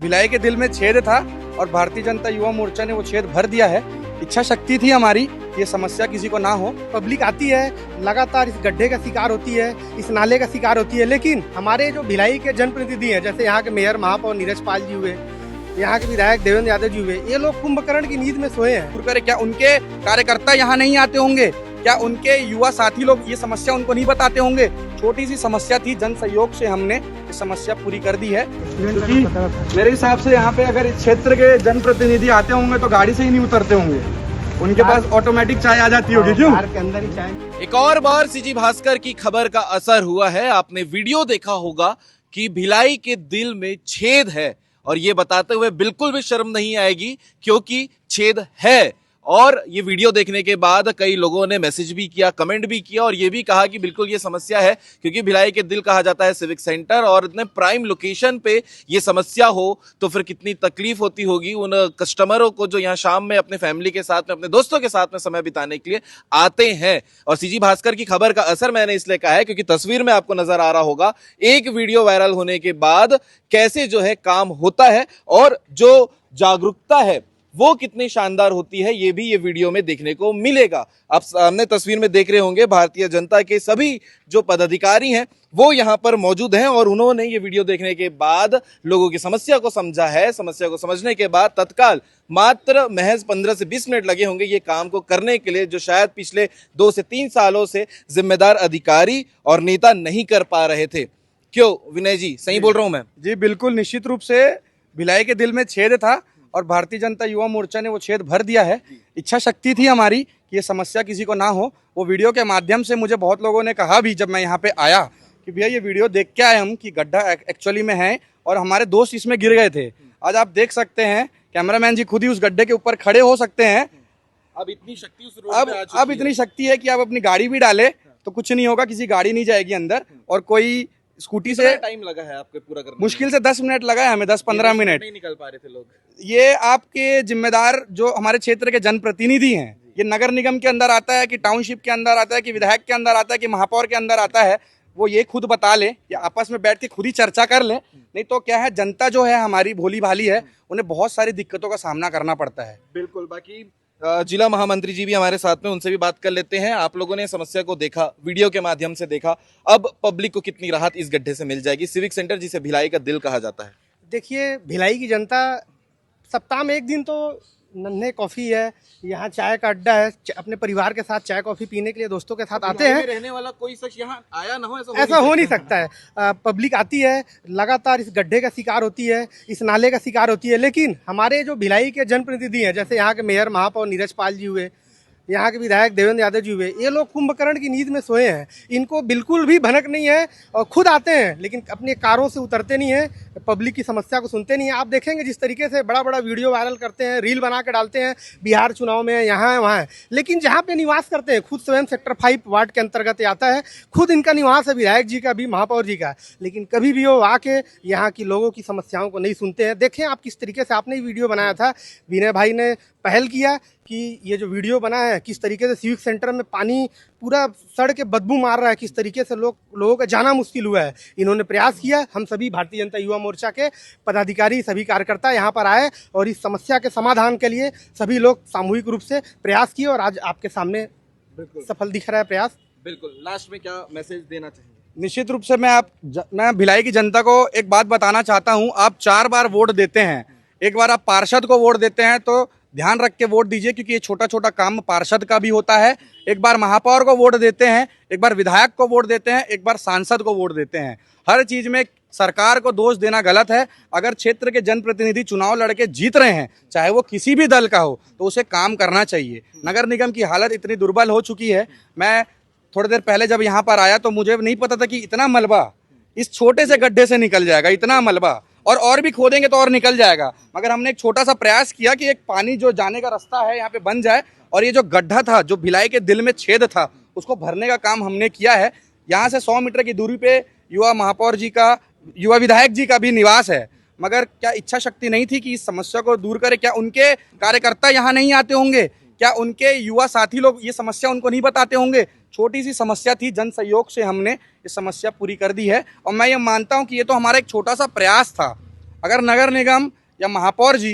भिलाई के दिल में छेद था और भारतीय जनता युवा मोर्चा ने वो छेद भर दिया है। इच्छा शक्ति थी हमारी, ये समस्या किसी को ना हो। पब्लिक आती है, लगातार इस गड्ढे का शिकार होती है, इस नाले का शिकार होती है, लेकिन हमारे जो भिलाई के जनप्रतिनिधि हैं, जैसे यहाँ के मेयर महापौर नीरज पाल जी हुए, यहाँ के विधायक देवेंद्र यादव जी हुए, ये लोग कुंभकर्ण की नींद में सोए हैं। क्या उनके कार्यकर्ता यहाँ नहीं आते होंगे? क्या उनके युवा साथी लोग ये समस्या उनको नहीं बताते होंगे? छोटी सी समस्या थी, जन सहयोग से हमने ये समस्या पूरी कर दी है। क्योंकि मेरे हिसाब से यहाँ पे अगर इस क्षेत्र के जनप्रतिनिधि आते होंगे तो गाड़ी से ही नहीं उतरते होंगे, उनके पास ऑटोमेटिक चाय आ जाती होगी। क्यों? कार के अंदर ही चाय। एक और बार सीजी भास्कर की खबर का असर हुआ है। आपने वीडियो देखा होगा कि भिलाई के दिल में छेद है, और ये बताते हुए बिल्कुल भी शर्म नहीं आएगी क्योंकि छेद है। और ये वीडियो देखने के बाद कई लोगों ने मैसेज भी किया, कमेंट भी किया और ये भी कहा कि बिल्कुल ये समस्या है, क्योंकि भिलाई के दिल कहा जाता है सिविक सेंटर, और इतने प्राइम लोकेशन पे ये समस्या हो तो फिर कितनी तकलीफ होती होगी उन कस्टमरों को जो यहाँ शाम में अपने फैमिली के साथ में, अपने दोस्तों के साथ में समय बिताने के लिए आते हैं। और सीजी भास्कर की खबर का असर मैंने इसलिए कहा है क्योंकि तस्वीर में आपको नजर आ रहा होगा एक वीडियो वायरल होने के बाद कैसे जो है काम होता है और जो जागरूकता है वो कितनी शानदार होती है, ये भी ये वीडियो में देखने को मिलेगा। आप सामने तस्वीर में देख रहे होंगे भारतीय जनता के सभी जो पदाधिकारी हैं वो यहाँ पर मौजूद हैं, और उन्होंने ये वीडियो देखने के बाद लोगों की समस्या को समझा है। समस्या को समझने के बाद तत्काल मात्र महज 15 से 20 मिनट लगे होंगे ये काम को करने के लिए, जो शायद पिछले 2 से 3 सालों से जिम्मेदार अधिकारी और नेता नहीं कर पा रहे थे। क्यों विनय जी, सही बोल रहा हूं मैं? जी बिल्कुल, निश्चित रूप से भिलाई के दिल में छेद था और भारतीय जनता युवा मोर्चा ने वो छेद भर दिया है। इच्छा शक्ति थी हमारी कि ये समस्या किसी को ना हो। वो वीडियो के माध्यम से मुझे बहुत लोगों ने कहा भी जब मैं यहाँ पे आया कि भैया ये वीडियो देख के आए हम कि गड्ढा एक्चुअली में है और हमारे दोस्त इसमें गिर गए थे। आज आप देख सकते हैं, कैमरामैन जी खुद ही उस गड्ढे के ऊपर खड़े हो सकते हैं। अब इतनी शक्ति उस रोड पे आ चुकी अब इतनी शक्ति है कि आप अपनी गाड़ी भी डाले तो कुछ नहीं होगा, किसी गाड़ी नहीं जाएगी अंदर। और कोई स्कूटी से टाइम लगा है आपके पूरा करने मुश्किल से 10 मिनट लगा है हमें, 10-15 मिनट। नहीं निकल पा रहे थे लोग। ये आपके जिम्मेदार जो हमारे क्षेत्र के जनप्रतिनिधि हैं, ये नगर निगम के अंदर आता है कि टाउनशिप के अंदर आता है कि विधायक के अंदर आता है कि महापौर के अंदर आता है, वो ये खुद बता ले या आपस में बैठ के खुद ही चर्चा कर ले। नहीं तो क्या है, जनता जो है हमारी भोली भाली है, उन्हें बहुत सारी दिक्कतों का सामना करना पड़ता है। बिल्कुल। बाकी जिला महामंत्री जी भी हमारे साथ में, उनसे भी बात कर लेते हैं। आप लोगों ने समस्या को देखा, वीडियो के माध्यम से देखा, अब पब्लिक को कितनी राहत इस गड्ढे से मिल जाएगी? सिविक सेंटर जिसे भिलाई का दिल कहा जाता है। देखिए, भिलाई की जनता सप्ताह में एक दिन तो नन्हे कॉफ़ी है, यहाँ चाय का अड्डा है, अपने परिवार के साथ चाय कॉफ़ी पीने के लिए दोस्तों के साथ आते हैं। रहने वाला कोई शख्स यहाँ आया ना हो ऐसा हो नहीं सकता है। पब्लिक आती है, लगातार इस गड्ढे का शिकार होती है, इस नाले का शिकार होती है, लेकिन हमारे जो भिलाई के जनप्रतिनिधि हैं, जैसे यहाँ के मेयर महापौर नीरज पाल जी हुए, यहाँ के विधायक देवेंद्र यादव जी हुए, ये लोग कुंभकर्ण की नींद में सोए हैं। इनको बिल्कुल भी भनक नहीं है और खुद आते हैं लेकिन अपने कारों से उतरते नहीं हैं, पब्लिक की समस्या को सुनते नहीं हैं। आप देखेंगे जिस तरीके से बड़ा बड़ा वीडियो वायरल करते हैं, रील बना के डालते हैं, बिहार चुनाव में यहाँ है वहाँ है, लेकिन जहाँ पे निवास करते हैं, खुद स्वयं सेक्टर 5 वार्ड के अंतर्गत आता है, खुद इनका निवास है, विधायक जी का भी, महापौर जी का, लेकिन कभी भी वो आके यहाँ की लोगों की समस्याओं को नहीं सुनते हैं। देखें आप किस तरीके से आपने वीडियो बनाया था, विनय भाई ने पहल किया कि ये जो वीडियो बना है किस तरीके से सिविक सेंटर में पानी पूरा सड़ के बदबू मार रहा है, किस तरीके से लोगों का जाना मुश्किल हुआ है। इन्होंने प्रयास किया, हम सभी भारतीय जनता युवा मोर्चा के पदाधिकारी, सभी कार्यकर्ता यहाँ पर आए और इस समस्या के समाधान के लिए सभी लोग सामूहिक रूप से प्रयास किए और आज आपके सामने सफल दिख रहा है प्रयास। बिल्कुल। लास्ट में क्या मैसेज देना चाहिए? निश्चित रूप से मैं भिलाई की जनता को एक बात बताना चाहता हूँ। आप 4 बार वोट देते हैं, एक बार आप पार्षद को वोट देते हैं तो ध्यान रख के वोट दीजिए, क्योंकि ये छोटा छोटा काम पार्षद का भी होता है। एक बार महापौर को वोट देते हैं, एक बार विधायक को वोट देते हैं, एक बार सांसद को वोट देते हैं। हर चीज में सरकार को दोष देना गलत है। अगर क्षेत्र के जनप्रतिनिधि चुनाव लड़के जीत रहे हैं, चाहे वो किसी भी दल का हो, तो उसे काम करना चाहिए। नगर निगम की हालत इतनी दुर्बल हो चुकी है। मैं थोड़ी देर पहले जब यहाँ पर आया तो मुझे नहीं पता था कि इतना मलबा इस छोटे से गड्ढे से निकल जाएगा, इतना मलबा, और भी खोदेंगे तो और निकल जाएगा। मगर हमने एक छोटा सा प्रयास किया कि एक पानी जो जाने का रास्ता है यहाँ पे बन जाए, और ये जो गड्ढा था, जो भिलाई के दिल में छेद था, उसको भरने का काम हमने किया है। यहाँ से 100 मीटर की दूरी पे युवा महापौर जी का, युवा विधायक जी का भी निवास है। मगर क्या इच्छा शक्ति नहीं थी कि इस समस्या को दूर करे? क्या उनके कार्यकर्ता यहाँ नहीं आते होंगे? क्या उनके युवा साथी लोग ये समस्या उनको नहीं बताते होंगे? छोटी सी समस्या थी, जन सहयोग से हमने ये समस्या पूरी कर दी है। और मैं ये मानता हूँ कि ये तो हमारा एक छोटा सा प्रयास था। अगर नगर निगम या महापौर जी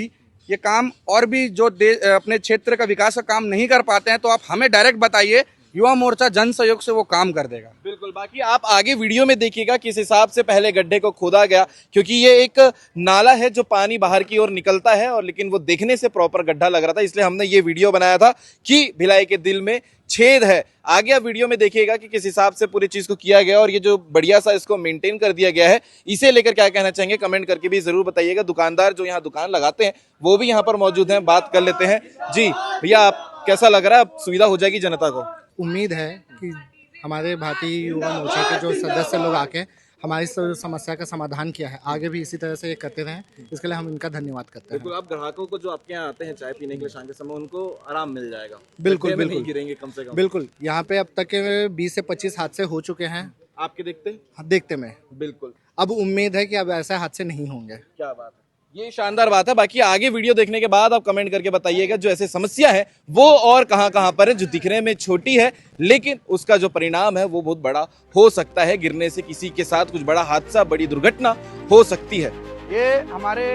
ये काम और भी जो अपने क्षेत्र का विकास का काम नहीं कर पाते हैं तो आप हमें डायरेक्ट बताइए, युवा मोर्चा जन सहयोग से वो काम कर देगा। बिल्कुल, बाकी आप आगे वीडियो में देखिएगा किस हिसाब से पहले गड्ढे को खोदा गया, क्योंकि ये एक नाला है जो पानी बाहर की ओर निकलता है, और लेकिन वो देखने से प्रॉपर गड्ढा लग रहा था, इसलिए हमने ये वीडियो बनाया था कि भिलाई के दिल में छेद है। आगे आप वीडियो में देखिएगा कि किस हिसाब से पूरी चीज को किया गया, और ये जो बढ़िया सा इसको मेंटेन कर दिया गया है, इसे लेकर क्या कहना चाहेंगे कमेंट करके भी जरूर बताइएगा। दुकानदार जो यहाँ दुकान लगाते हैं वो भी यहाँ पर मौजूद हैं, बात कर लेते हैं। जी भैया, आप कैसा लग रहा है, अब सुविधा हो जाएगी जनता को? उम्मीद है कि हमारे भारतीय युवा मोर्चा के जो सदस्य लोग आके हमारी समस्या का समाधान किया है, आगे भी इसी तरह से ये करते रहें, इसके लिए हम इनका धन्यवाद करते हैं। बिल्कुल, आप ग्राहकों को जो आपके यहाँ आते हैं चाय पीने के लिए शाम के समय, उनको आराम मिल जाएगा। बिल्कुल गड्ढे में बिल्कुल नहीं गिरेंगे कम से कम। बिल्कुल, यहाँ पे अब तक के 20 से 25 हादसे हो चुके हैं आपके देखते में। बिल्कुल, अब उम्मीद है कि अब ऐसे हादसे नहीं होंगे। क्या बात है, ये शानदार बात है। बाकी आगे वीडियो देखने के बाद आप कमेंट करके बताइएगा जो ऐसे समस्या है वो और कहां पर है, जो दिखने में छोटी है लेकिन उसका जो परिणाम है वो बहुत बड़ा हो सकता है। गिरने से किसी के साथ कुछ बड़ा हादसा, बड़ी दुर्घटना हो सकती है। ये हमारे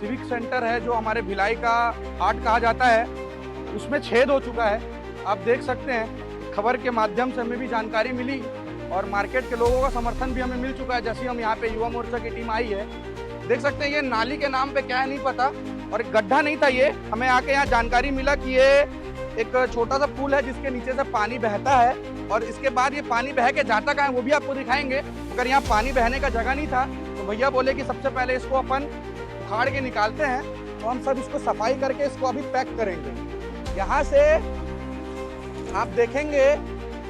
सिविक सेंटर है जो हमारे भिलाई का हाट कहा जाता है, उसमें छेद हो चुका है। आप देख सकते हैं, खबर के माध्यम से हमें भी जानकारी मिली और मार्केट के लोगों का समर्थन भी हमें मिल चुका है। जैसे हम यहाँ पे युवा मोर्चा की टीम आई है, देख सकते हैं ये नाली के नाम पे क्या है नहीं पता, और एक गड्ढा नहीं था ये। हमें आके यहाँ जानकारी मिला कि ये एक छोटा सा पुल है जिसके नीचे से पानी बहता है, और इसके बाद ये पानी बह के जाता कहाँ है वो भी आपको दिखाएंगे। अगर यहाँ पानी बहने का जगह नहीं था तो भैया बोले कि सबसे पहले इसको अपन उखाड़ के निकालते हैं, तो हम सब इसको सफाई करके इसको अभी पैक करेंगे। यहाँ से आप देखेंगे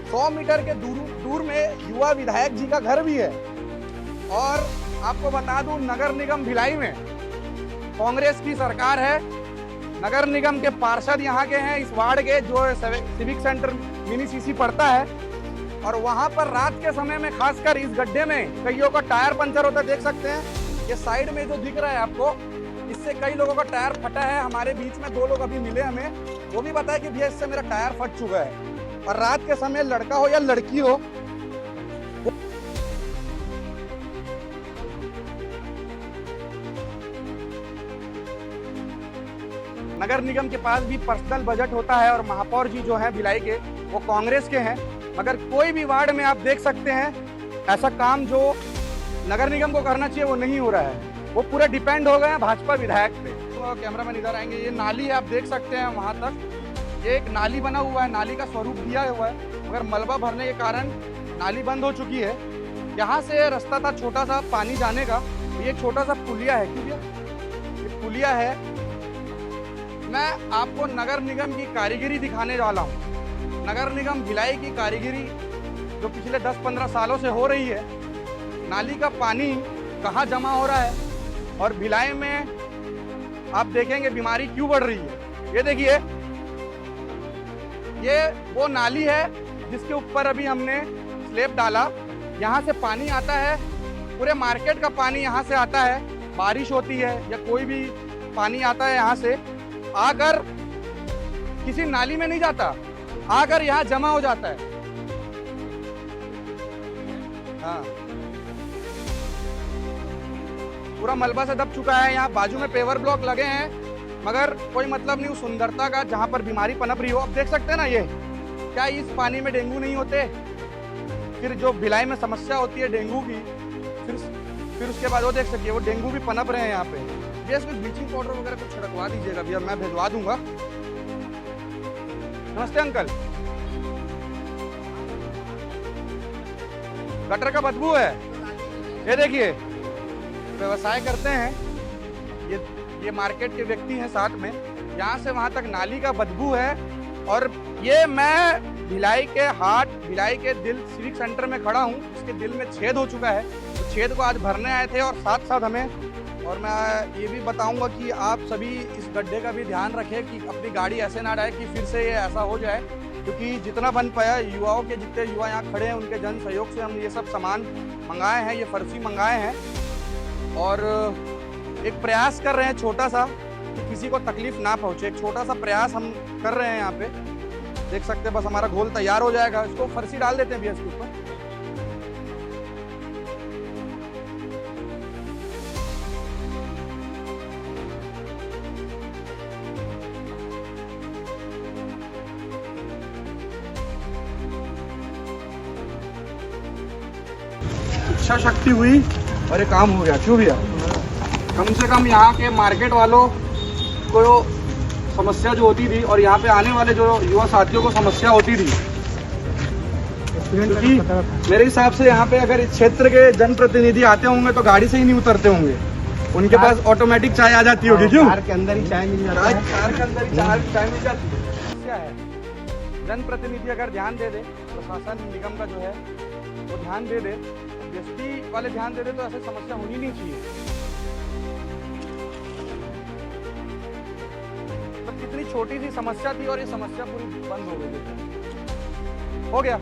100 मीटर के दूर में युवा विधायक जी का घर भी है। और आपको बता दूं, नगर निगम भिलाई में कांग्रेस की सरकार है। नगर निगम के पार्षद यहाँ के हैं, इस वार्ड के, जो सिविक सेंटर मिनी सीसी पड़ता है, और वहाँ पर रात के समय में खासकर इस गड्ढे में कईयों का टायर पंचर होता है। देख सकते हैं ये साइड में जो दिख रहा है आपको, इससे कई लोगों का टायर फटा है। हमारे बीच में 2 लोग अभी मिले हमें, वो भी बताया कि भैया इससे मेरा टायर फट चुका है। और रात के समय लड़का हो या लड़की हो, नगर निगम के पास भी पर्सनल बजट होता है, और महापौर जी जो हैं भिलाई के वो कांग्रेस के हैं, मगर कोई भी वार्ड में आप देख सकते हैं ऐसा काम जो नगर निगम को करना चाहिए वो नहीं हो रहा है। वो पूरे डिपेंड हो गए हैं भाजपा विधायक पे। तो कैमरामैन इधर आएंगे, ये नाली है, आप देख सकते हैं वहाँ तक ये एक नाली बना हुआ है, नाली का स्वरूप दिया हुआ है, मगर मलबा भरने के कारण नाली बंद हो चुकी है। यहाँ से रास्ता था छोटा सा पानी जाने का, ये छोटा सा पुलिया है, क्योंकि ये पुलिया है। मैं आपको नगर निगम की कारीगरी दिखाने वाला हूँ। नगर निगम भिलाई की कारीगरी जो पिछले 10-15 सालों से हो रही है। नाली का पानी कहाँ जमा हो रहा है, और भिलाई में आप देखेंगे बीमारी क्यों बढ़ रही है। ये देखिए, ये वो नाली है जिसके ऊपर अभी हमने स्लैब डाला। यहाँ से पानी आता है, पूरे मार्केट का पानी यहाँ से आता है। बारिश होती है या कोई भी पानी आता है यहाँ से, आकर किसी नाली में नहीं जाता, आकर यहाँ जमा हो जाता है। हाँ, पूरा मलबा से दब चुका है। यहाँ बाजू में पेवर ब्लॉक लगे हैं, मगर कोई मतलब नहीं उस सुंदरता का जहाँ पर बीमारी पनप रही हो। अब देख सकते हैं ना, ये क्या इस पानी में डेंगू नहीं होते? फिर जो भिलाई में समस्या होती है डेंगू की, फिर उसके बाद वो देख सकिए वो डेंगू भी पनप रहे हैं यहाँ पे। भैया इसमें ब्लीचिंग पाउडर वगैरह कुछ छिड़कवा दीजिएगा भैया, मैं भिजवा दूंगा। नमस्ते अंकल, गटर का बदबू है। ये देखिए, व्यवसाय करते हैं, ये मार्केट के व्यक्ति हैं साथ में, यहाँ से वहाँ तक नाली का बदबू है। और ये मैं भिलाई के हाट, भिलाई के दिल सिविक सेंटर में खड़ा हूँ, इसके दिल में छेद हो चुका है। तो छेद को आज भरने आए थे, और साथ साथ हमें, और मैं ये भी बताऊंगा कि आप सभी इस गड्ढे का भी ध्यान रखें कि अपनी गाड़ी ऐसे ना डाले कि फिर से ये ऐसा हो जाए, क्योंकि जितना बन पाया युवाओं के, जितने युवा यहाँ खड़े हैं उनके जन सहयोग से हम ये सब सामान मंगाए हैं, ये फर्शी मंगाए हैं, और एक प्रयास कर रहे हैं छोटा सा कि किसी को तकलीफ ना पहुँचे। एक छोटा सा प्रयास हम कर रहे हैं यहाँ पे, देख सकते हैं। बस हमारा घोल तैयार हो जाएगा, इसको फर्शी डाल देते हैं भैया इसके ऊपर। इच्छा शक्ति हुई और ये काम हो गया। क्यों भैया? कम से कम यहाँ के मार्केट वालों को समस्या जो होती थी और यहाँ पे आने वाले जो युवा साथियों को समस्या होती थी, क्योंकि मेरे हिसाब से यहाँ पे अगर इस क्षेत्र के जनप्रतिनिधि आते होंगे तो गाड़ी से ही नहीं उतरते होंगे, उनके पास ऑटोमेटिक चाय आ जाती होगी। क्यों? कार के अंदर ही चाय मिल जाता है। कार के अंदर ही चाय मिल जाती है। क्या है, जनप्रतिनिधि अगर ध्यान दे दे, प्रशासन निगम का जो है वो ध्यान दे दे, एसपी वाले ध्यान दे दे, तो ऐसे समस्या होनी नहीं चाहिए। तो कितनी छोटी सी समस्या थी और ये समस्या पूरी बंद हो गई। हो गया।